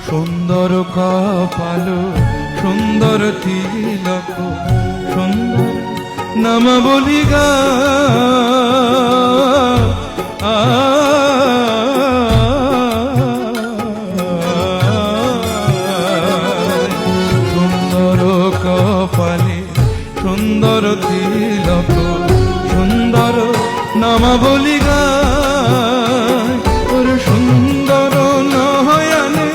সুন্দর কপাল সুন্দর তিলক সুন্দর নামাবলী গা সুন্দর কপালে সুন্দর তিলক সুন্দর নামাবলী গা সুন্দর নয়নে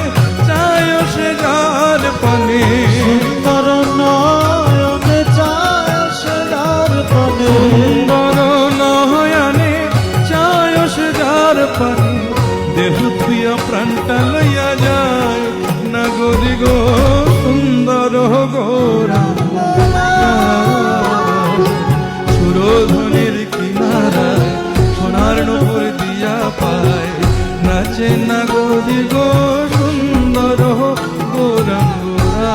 চায় সে যার পানে সুন্দর নয়নে চায় সে যার পানে সুন্দর নয়নে চায় সে যার পানে দেহ প্রিয় প্রাণটা লইয়া যায় নাগরি গো সুন্দর গোরা সুরধনের কিনারায় সোনার নূপুর দিয়া পায় নাচে নাগরি গো সুন্দর গোরাঙ্গরা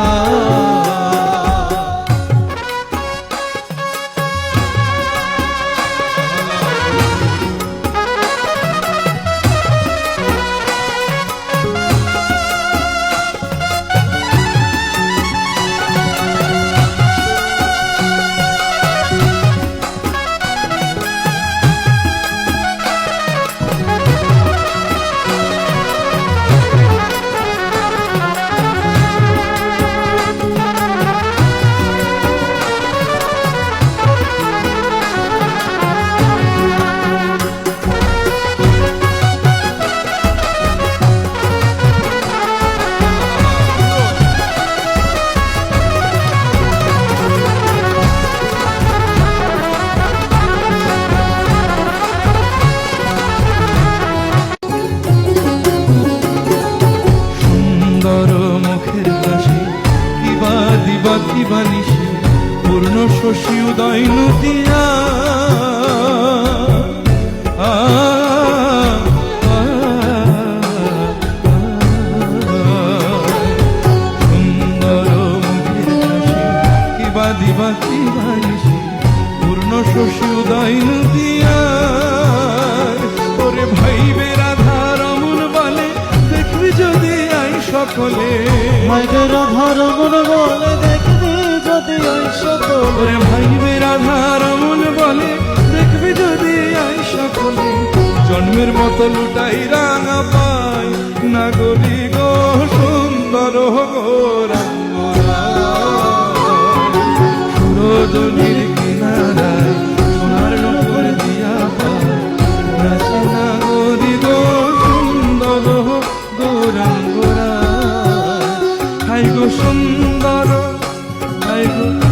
কিবা নিশি পূর্ণ শশী উদয় নদিয়া সুন্দর মুখের হাসি কিবা দিবা কিবা নিশি পূর্ণ শশী উদয় নদিয়া ওরে ভাইবে রাধা রমন বলে দেখবি যদি আই সকলে ভাইবে রাধা রমন বলে দেখবি যদি আই সকলে ভাইবে রাধা রমন বলে দেখবি যদি আই সকলে জন্মের মতো লুটাই রাঙা পায় নাগরি গো সুন্দর গোরাঙ্গরা সুরধনির কিনারায় সোনার নূপুর দিয়া পায় নাচে নাগরি গো সুন্দর গোরাঙ্গরা হাই গো সুন্দর হাই গো